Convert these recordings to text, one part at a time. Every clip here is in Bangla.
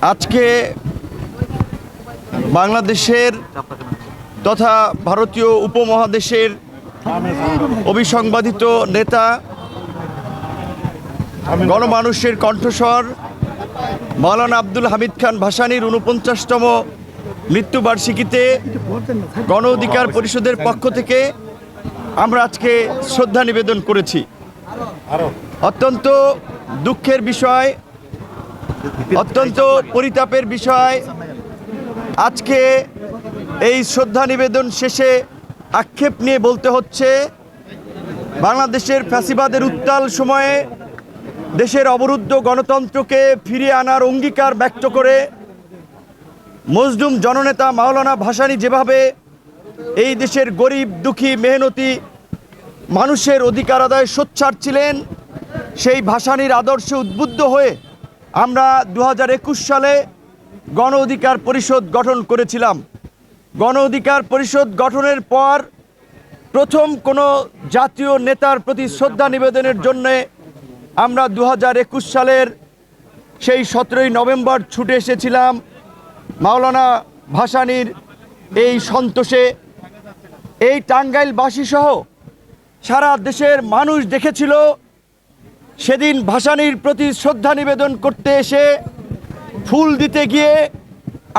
আজকে বাংলাদেশের তথা ভারতীয় উপমহাদেশের অবিসংবাদিত নেতা, গণমানুষের কণ্ঠস্বর মাওলানা আব্দুল হামিদ খান ভাসানীর ৪৯তম মৃত্যুবার্ষিকীতে গণ অধিকার পরিষদের পক্ষ থেকে আমরা আজকে শ্রদ্ধা নিবেদন করেছি। অত্যন্ত দুঃখের বিষয়, অত্যন্ত পরিতাপের বিষয়, আজকে এই শ্রদ্ধা নিবেদন শেষে আক্ষেপ নিয়ে বলতে হচ্ছে, বাংলাদেশের ফ্যাসিবাদের উত্তাল সময়ে দেশের অবরুদ্ধ গণতন্ত্রকে ফিরিয়ে আনার অঙ্গীকার ব্যক্ত করে মজলুম জননেতা মাওলানা ভাসানী যেভাবে এই দেশের গরিব দুঃখী মেহনতি মানুষের অধিকার আদায়ে সোচ্চার ছিলেন, সেই ভাসানীর আদর্শে উদ্বুদ্ধ হয়ে আমরা ২০২১ সালে গণ অধিকার পরিষদ গঠন করেছিলাম। গণ অধিকার পরিষদ গঠনের পর প্রথম কোনো জাতীয় নেতার প্রতি শ্রদ্ধা নিবেদনের জন্যে আমরা ২০২১ সালের সেই ১৭ই নভেম্বর ছুটে এসেছিলাম মাওলানা ভাসানীর এই সন্তোষে। এই টাঙ্গাইলবাসী সহ সারা দেশের মানুষ দেখেছিল সেদিন ভাসানীর প্রতি শ্রদ্ধা নিবেদন করতে এসে ফুল দিতে গিয়ে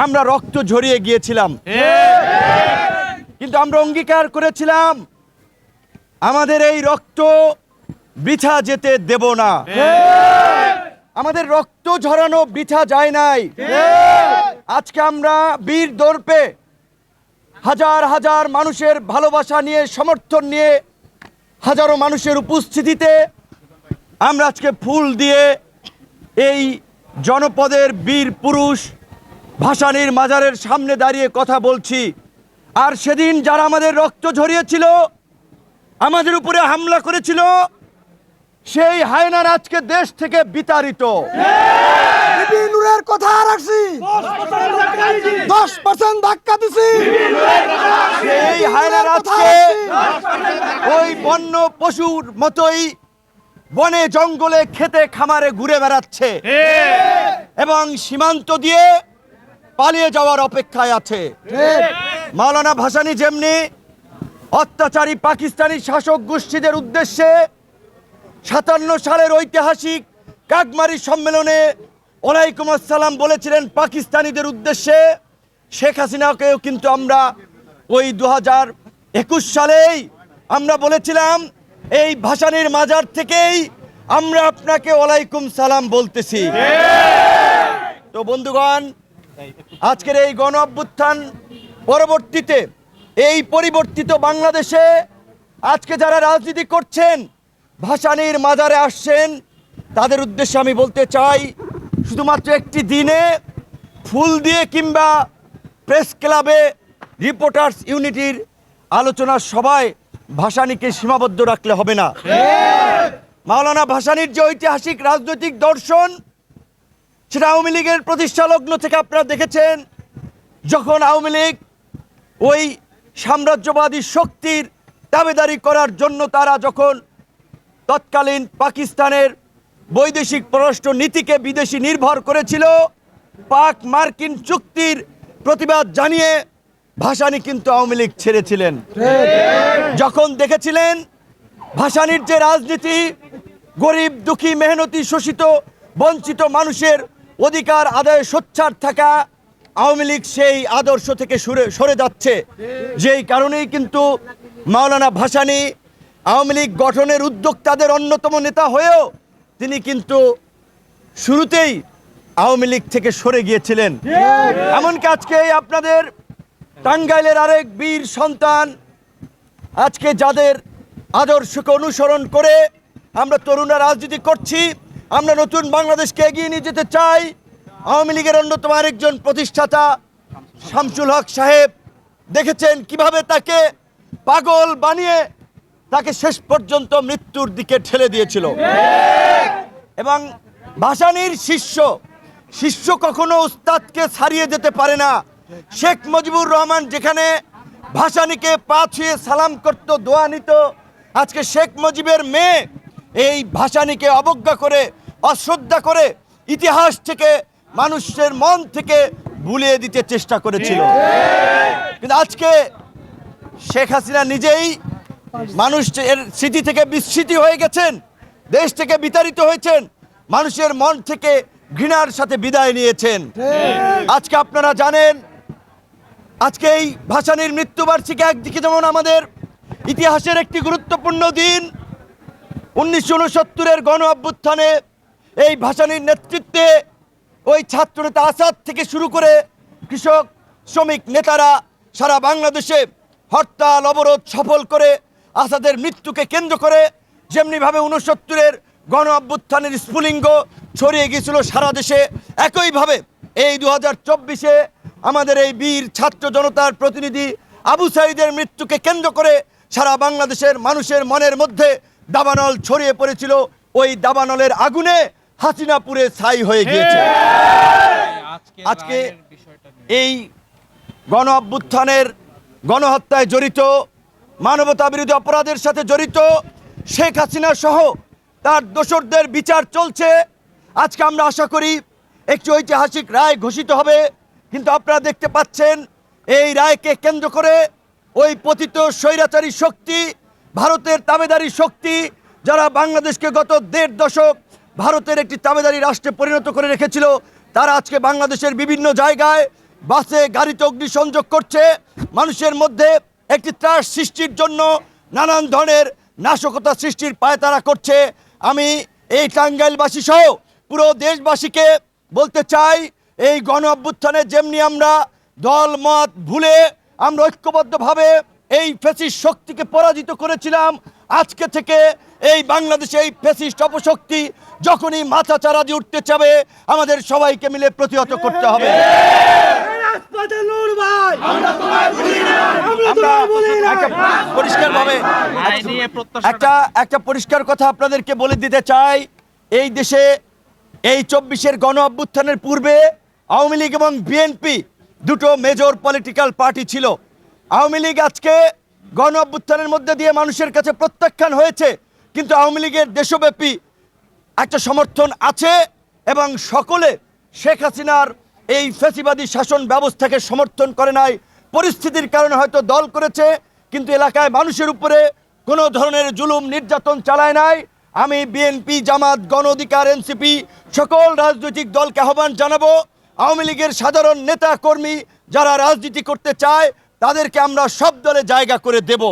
আমরা রক্ত ঝরিয়ে গিয়েছিলাম, কিন্তু আমরা অঙ্গীকার করেছিলাম আমাদের এই রক্ত বৃথা যেতে দেব না। আমাদের রক্ত ঝরানো বৃথা যায় নাই। আজকে আমরা বীর দর্পে হাজার হাজার মানুষের ভালোবাসা নিয়ে, সমর্থন নিয়ে, হাজারো মানুষের উপস্থিতিতে আমরা আজকে ফুল দিয়ে এই জনপদের বীর পুরুষ ভাসানীর মাজারের সামনে দাঁড়িয়ে কথা বলছি। আর সেদিন যারা আমাদের রক্ত ঝরিয়েছিল, আমাদের উপরে হামলা করেছিল, সেই হায়নার আজকে দেশ থেকে বিতাড়িত। কথা রাখছি 10% ধাক্কা দিছি। সেই হায়নার আজকে ওই বন্য পশুর মতোই বনে জঙ্গলে খেতে খামারে ঘুরে বেড়াচ্ছে এবং সীমান্ত দিয়ে পালিয়ে যাওয়ার অপেক্ষায় আছে। মাওলানা ভাসানী যেমনি অত্যাচারী পাকিস্তানি শাসক গোষ্ঠীদের উদ্দেশ্যে ৫৭ সালের ঐতিহাসিক কাকমারি সম্মেলনে ওয়ালাইকুম আসসালাম বলেছিলেন পাকিস্তানিদের উদ্দেশ্যে, শেখ হাসিনাকেও কিন্তু আমরা ওই ২০২১ সালেই আমরা বলেছিলাম এই ভাসানীর মাজার থেকেই আমরা আপনাকে ওয়ালাইকুম সালাম বলতেছি। তো বন্ধুগণ, আজকের এই গণ অভ্যুত্থান পরবর্তীতে এই পরিবর্তিত বাংলাদেশে আজকে যারা রাজনীতি করছেন, ভাসানীর মাজারে আসছেন, তাদের উদ্দেশ্যে আমি বলতে চাই, শুধুমাত্র একটি দিনে ফুল দিয়ে কিংবা প্রেস ক্লাবে রিপোর্টার্স ইউনিটির আলোচনার সভায় ভাসানীকে সীমাবদ্ধ রাখলে হবে না। মাওলানা ভাসানীর যে ঐতিহাসিক রাজনৈতিক দর্শন, সেটা আওয়ামী লীগের প্রতিষ্ঠা লগ্ন থেকে আপনারা দেখেছেন। যখন আওয়ামী লীগ ওই সাম্রাজ্যবাদী শক্তির দাবিদারি করার জন্য তারা যখন তৎকালীন পাকিস্তানের বৈদেশিক পররাষ্ট্র নীতিকে বিদেশি নির্ভর করেছিল, পাক মার্কিন চুক্তির প্রতিবাদ জানিয়ে ভাসানী কিন্তু আওয়ামী লীগ ছেড়েছিলেন। যখন দেখেছিলেন ভাসানীর যে রাজনীতি, গরিব দুঃখী মেহনতি শোষিত বঞ্চিত মানুষের অধিকার আদায়ে সোচ্চার থাকা, আওয়ামী লীগ সেই আদর্শ থেকে সরে যাচ্ছে। যেই কারণেই কিন্তু মাওলানা ভাসানী আওয়ামী লীগ গঠনের উদ্যোক্তাদের অন্যতম নেতা হয়েও তিনি কিন্তু শুরুতেই আওয়ামী লীগ থেকে সরে গিয়েছিলেন। এমনকি আজকে আপনাদের টাঙ্গাইলের আরেক বীর সন্তান, আজকে যাদের আদর্শকে অনুসরণ করে আমরা তরুণরা রাজনীতি করছি, আমরা নতুন বাংলাদেশকে এগিয়ে নিয়ে যেতে চাই, আওয়ামী লীগের অন্যতম আরেকজন প্রতিষ্ঠাতা শামসুল হক সাহেব দেখেছেন কিভাবে তাকে পাগল বানিয়ে তাকে শেষ পর্যন্ত মৃত্যুর দিকে ঠেলে দিয়েছিল। এবং ভাসানীর শিষ্য কখনো উস্তাদকে ছাড়িয়ে যেতে পারে না। শেখ মুজিবুর রহমান যেখানে ভাসানীকে পা ছুঁয়ে সালাম করত, দোয়া নিত, আজকে শেখ মুজিবের মেয়ে এই ভাসানীকে অবজ্ঞা করে, অশ্রদ্ধা করে ইতিহাস থেকে মানুষের মন থেকে ভুলিয়ে দিতে চেষ্টা করেছিল। কিন্তু আজকে শেখ হাসিনা নিজেই মানুষের স্মৃতি থেকে বিস্মৃতি হয়ে গেছেন, দেশ থেকে বিতাড়িত হয়েছেন, মানুষের মন থেকে ঘৃণার সাথে বিদায় নিয়েছেন। আজকে আপনারা জানেন, আজকে এই ভাসানীর মৃত্যুবার্ষিকী একদিকে যেমন আমাদের ইতিহাসের একটি গুরুত্বপূর্ণ দিন, 1969-এর গণ অভ্যুত্থানে এই ভাসানীর নেতৃত্বে ওই ছাত্রনেতা আসাদ থেকে শুরু করে কৃষক শ্রমিক নেতারা সারা বাংলাদেশে হরতাল অবরোধ সফল করে আসাদের মৃত্যুকে কেন্দ্র করে যেমনিভাবে 69-এর গণ অভ্যুত্থানের স্ফুলিঙ্গ ছড়িয়ে গিয়েছিল সারা দেশে, একইভাবে এই 2024-এ আমাদের এই বীর ছাত্র জনতার প্রতিনিধি আবু সাঈদের মৃত্যুকে কেন্দ্র করে সারা বাংলাদেশের মানুষের মনের মধ্যে দাবানল ছড়িয়ে পড়েছিল। ওই দাবানলের আগুনে হাসিনা পুড়ে ছাই হয়ে গিয়েছে। আজকে এই গণ অভ্যুত্থানের গণহত্যায় জড়িত, মানবতা বিরোধী অপরাধের সাথে জড়িত শেখ হাসিনা সহ তার দোসরদের বিচার চলছে। আজকে আমরা আশা করি একটি ঐতিহাসিক রায় ঘোষিত হবে, কিন্তু আপনারা দেখতে পাচ্ছেন এই রায়কে কেন্দ্র করে ওই পতিত স্বৈরাচারী শক্তি, ভারতের তাবেদারি শক্তি, যারা বাংলাদেশকে গত 1.5 দশক ভারতের একটি তাবেদারি রাষ্ট্রে পরিণত করে রেখেছিল, তারা আজকে বাংলাদেশের বিভিন্ন জায়গায় বাসে গাড়িতে অগ্নিসংযোগ করছে, মানুষের মধ্যে একটি ত্রাস সৃষ্টির জন্য নানান ধরনের নাশকতা সৃষ্টির পায়তারা করছে। আমি এই টাঙ্গাইলবাসী সহ পুরো দেশবাসীকে বলতে চাই, এই গণ অভ্যুত্থানে যেমনি আমরা দল মত ভুলে আমরা ঐক্যবদ্ধভাবে এই ফ্যাসিস্ট শক্তিকে পরাজিত করেছিলাম, আজকে থেকে এই বাংলাদেশে এই ফ্যাসিস্ট অপশক্তি যখনই মাথা চারা দিয়ে উঠতে চাবে, আমাদের সবাইকে মিলে প্রতিহত করতে হবে। পরিষ্কারভাবে একটা পরিষ্কার কথা আপনাদেরকে বলে দিতে চাই, এই দেশে এই 24-এর গণ অভ্যুত্থানের পূর্বে আওয়ামী লীগ এবং বিএনপি দুটো মেজর পলিটিক্যাল পার্টি ছিল। আওয়ামী লীগ আজকে গণ অভ্যুত্থানের মধ্যে দিয়ে মানুষের কাছে প্রত্যাখ্যান হয়েছে, কিন্তু আওয়ামী লীগের দেশব্যাপী একটা সমর্থন আছে এবং সকলে শেখ হাসিনার এই ফ্যাসিবাদী শাসন ব্যবস্থাকে সমর্থন করে নাই। পরিস্থিতির কারণে হয়তো দল করেছে, কিন্তু এলাকায় মানুষের উপরে কোনো ধরনের জুলুম নির্যাতন চালায় নাই। আমি বিএনপি, জামাত, গণ অধিকার, এনসিপি সকল রাজনৈতিক দলকে আহ্বান জানাবো, আওয়ামী লীগের সাধারণ নেতা কর্মী যারা রাজনীতি করতে চায় তাদেরকে আমরা সব দলে জায়গা করে দেব।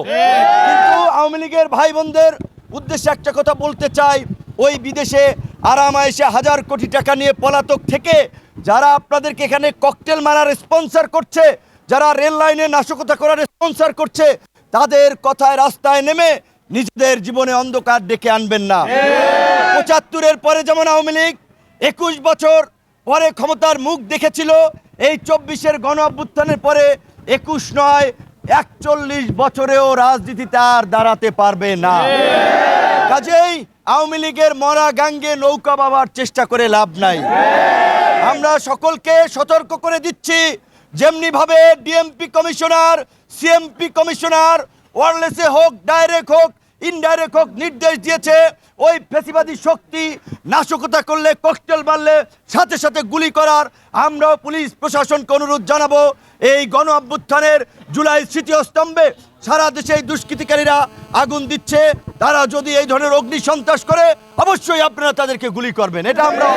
কিন্তু আওয়ামী লীগের ভাই বোনদের উদ্দেশ্যে একটা কথা বলতে চাই, ওই বিদেশে আরামায়েশে 1000 কোটি টাকা নিয়ে পলাতক থেকে যারা আপনাদেরকে এখানে ককটেল মারার স্পন্সর করছে, যারা রেল লাইনে নাশকতা করার স্পন্সর করছে, তাদের কথায় রাস্তায় নেমে নিজেদের জীবনে অন্ধকার ডেকে আনবেন না। 75-এর পরে যেমন আওয়ামী লীগ 21 বছর পরে ক্ষমতার মুখ দেখেছিল, এই 24-এর গণ অভ্যুত্থানের পরে 21 নয় 41 বছরেও রাজনীতিতে আর দাঁড়াতে পারবে না। কাজেই আওয়ামী লীগের মরা গাঙ্গে নৌকা বাবার চেষ্টা করে লাভ নাই। আমরা সকলকে সতর্ক করে দিচ্ছি, যেমনি ভাবে ডিএমপি কমিশনার, সিএমপি কমিশনার ওয়্যারলেসে হোক, ডাইরেক্ট হোক, ইনডাইরেক্ট হোক নির্দেশ দিয়েছে, ওই ফ্যাসিবাদী শক্তি নাশকতা করলে, ককটেল মারলে সাথে সাথে গুলি করার। আমরাও পুলিশ প্রশাসনকে অনুরোধ জানাবো, এই গণ অভ্যুত্থানের জুলাই স্মৃতিস্তম্ভে সারা দেশে এই দুষ্কৃতিকারীরা আগুন দিচ্ছে, তারা যদি এই ধরনের অগ্নি সন্ত্রাস করে অবশ্যই আপনারা তাদেরকে গুলি করবেন। এটা আমরা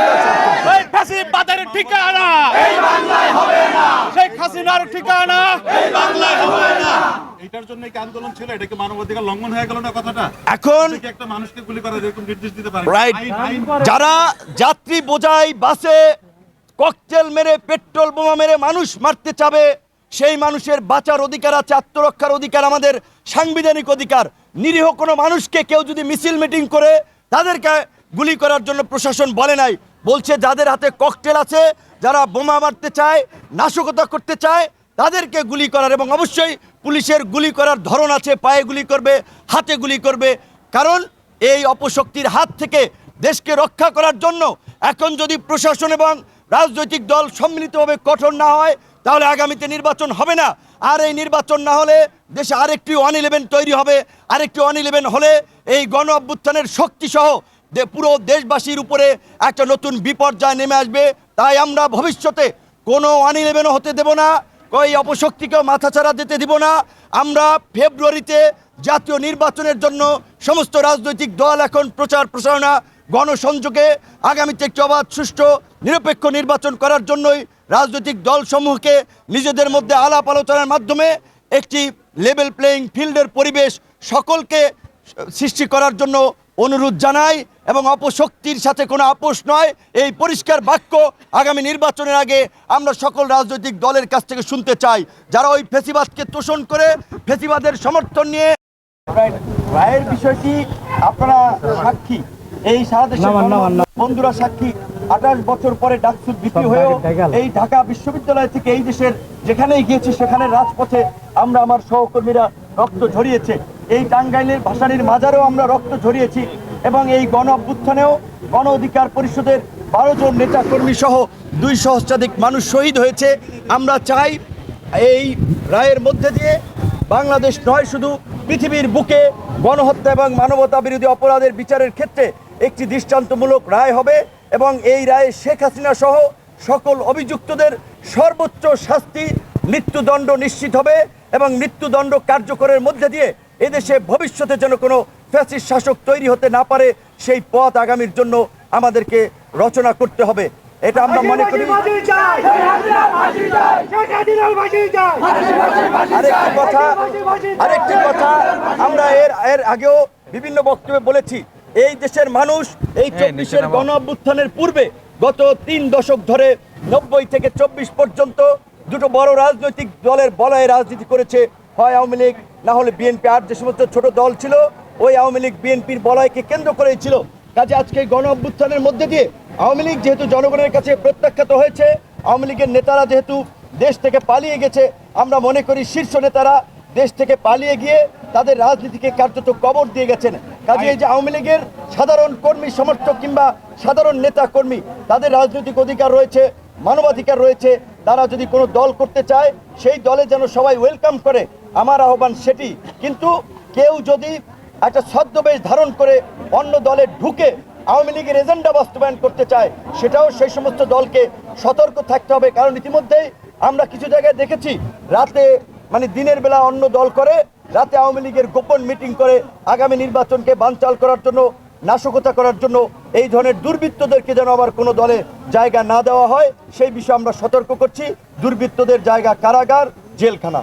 ফ্যাসিবাদের ঠিকানা এই বাংলায় হবে না, শেখ হাসিনার ঠিকানা এই বাংলায় হবে না। এটার জন্য কি আন্দোলন ছিল? এটা কি মানবাধিকার লঙ্ঘন হয়ে গেল না কথাটা? এখন একটা মানুষকে গুলি করার এরকম নির্দেশ দিতে পারে? রাইট, যারা যাত্রী বোঝাই বাসে ককটেল মেরে, পেট্রোল বোমা মেরে মানুষ মারতে চাবে, সেই মানুষের বাঁচার অধিকার আছে, আত্মরক্ষার অধিকার আমাদের সাংবিধানিক অধিকার। নিরীহ কোনো মানুষকে কেউ যদি মিছিল মিটিং করে তাদেরকে গুলি করার জন্য প্রশাসন বলে নাই, বলছে যাদের হাতে ককটেল আছে, যারা বোমা মারতে চায়, নাশকতা করতে চায়, তাদেরকে গুলি করার। এবং অবশ্যই পুলিশের গুলি করার ধরন আছে, পায়ে গুলি করবে, হাতে গুলি করবে, কারণ এই অপশক্তির হাত থেকে দেশকে রক্ষা করার জন্য এখন যদি প্রশাসন এবং রাজনৈতিক দল সম্মিলিতভাবে কঠোর না হয়, তাহলে আগামীতে নির্বাচন হবে না। আর এই নির্বাচন না হলে দেশে আরেকটি 111 তৈরি হবে। আরেকটি 111 হলে এই গণ অভ্যুত্থানের শক্তিসহ পুরো দেশবাসীর উপরে একটা নতুন বিপর্যয় নেমে আসবে। তাই আমরা ভবিষ্যতে কোনো 1-11 হতে দেব না, ওই অপশক্তিকেও মাথাচাড়া দিতে দিব না। আমরা ফেব্রুয়ারিতে জাতীয় নির্বাচনের জন্য সমস্ত রাজনৈতিক দল এখন প্রচার প্রচারণা গণসংযোগে আগামীতে একটি অবাধ, সুষ্ঠু, নিরপেক্ষ নির্বাচন করার জন্যই রাজনৈতিক দলসমূহকে নিজেদের মধ্যে আলাপ আলোচনার মাধ্যমে একটি লেভেল প্লেয়িং ফিল্ডের পরিবেশ সকলকে সৃষ্টি করার জন্য অনুরোধ জানাই। এবং অপশক্তির সাথে কোনো আপোষ নয়, এই পরিষ্কার বাক্য আগামী নির্বাচনের আগে আমরা সকল রাজনৈতিক দলের কাছ থেকে শুনতে চাই। যারা ওই ফেসিবাদকে তোষণ করে ফেসিবাদের সমর্থন নিয়ে রায়ের বিষয়টি আপনারা সাক্ষী, এই সারা দেশের বন্ধুরা সাক্ষী। 28 বছর পরে ডাকসুর বিপি হয়েও এই ঢাকা বিশ্ববিদ্যালয় থেকে এই দেশের যেখানেই গিয়েছি সেখানে রাজপথে আমরা, আমার সহকর্মীরা রক্ত ঝরিয়েছে। এই টাঙ্গাইলের ভাসানীর মাজারেও আমরা রক্ত ঝরিয়েছি এবং এই গণ অভ্যুত্থানেও গণ অধিকার পরিষদের 12 জন নেতা কর্মী সহ 2 সহস্রাধিক মানুষ শহীদ হয়েছে। আমরা চাই এই রায়ের মধ্যে দিয়ে বাংলাদেশ নয়, শুধু পৃথিবীর বুকে গণহত্যা এবং মানবতা বিরোধী অপরাধের বিচারের ক্ষেত্রে একটি দৃষ্টান্তমূলক রায় হবে এবং এই রায়ে শেখ হাসিনা সহ সকল অভিযুক্তদের সর্বোচ্চ শাস্তি, মৃত্যুদণ্ড নিশ্চিত হবে এবং মৃত্যুদণ্ড কার্যকরের মধ্যে দিয়ে এদেশে ভবিষ্যতে যেন কোনো ফ্যাসিস্ট শাসক তৈরি হতে না পারে সেই পথ আগামীর জন্য আমাদেরকে রচনা করতে হবে। এটা আমরা মনে করি। আরেকটি কথা আমরা এর আগেও বিভিন্ন বক্তব্যে বলেছি, এই দেশের মানুষ এই 24-এর গণ অভ্যুত্থানের পূর্বে গত 3 দশক ধরে 90 থেকে 24 পর্যন্ত দুটো বড় রাজনৈতিক দলের বলয়ে রাজনীতি করেছে, হয় আওয়ামী লীগ না হলে বিএনপি। আর যে সমস্ত ছোট দল ছিল ওই আওয়ামী লীগ বিএনপির বলয়কে কেন্দ্র করেই ছিল। কাজে আজকে গণ অভ্যুত্থানের মধ্যে দিয়ে আওয়ামী লীগ যেহেতু জনগণের কাছে প্রত্যাখ্যাত হয়েছে, আওয়ামী লীগের নেতারা যেহেতু দেশ থেকে পালিয়ে গেছে, আমরা মনে করি শীর্ষ নেতারা দেশ থেকে পালিয়ে গিয়ে তাদের রাজনীতিকে কার্যত কবর দিয়ে গেছেন। কাজে এই যে আওয়ামী লীগের সাধারণ কর্মী সমর্থক কিংবা সাধারণ নেতা কর্মী, তাদের রাজনৈতিক অধিকার রয়েছে, মানবাধিকার রয়েছে। তারা যদি কোনো দল করতে চায় সেই দলে যেন সবাই ওয়েলকাম করে, আমার আহ্বান সেটি। কিন্তু কেউ যদি একটা ছদ্মবেশ ধারণ করে অন্য দলে ঢুকে আওয়ামী লীগের এজেন্ডা বাস্তবায়ন করতে চায়, সেটাও সেই সমস্ত দলকে সতর্ক থাকতে হবে। কারণ ইতিমধ্যেই আমরা কিছু জায়গায় দেখেছি রাতে, মানে দিনের বেলা অন্য দল করে, রাতে আওয়ামী লীগের গোপন মিটিং করে আগামী নির্বাচনকে বানচাল করার জন্য, নাশকতা করার জন্য এই ধরনের দুর্বৃত্তদেরকে যেন আবার কোনো দলে জায়গা না দেওয়া হয় সেই বিষয়ে আমরা সতর্ক করছি। দুর্বৃত্তদের জায়গা কারাগার, জেলখানা।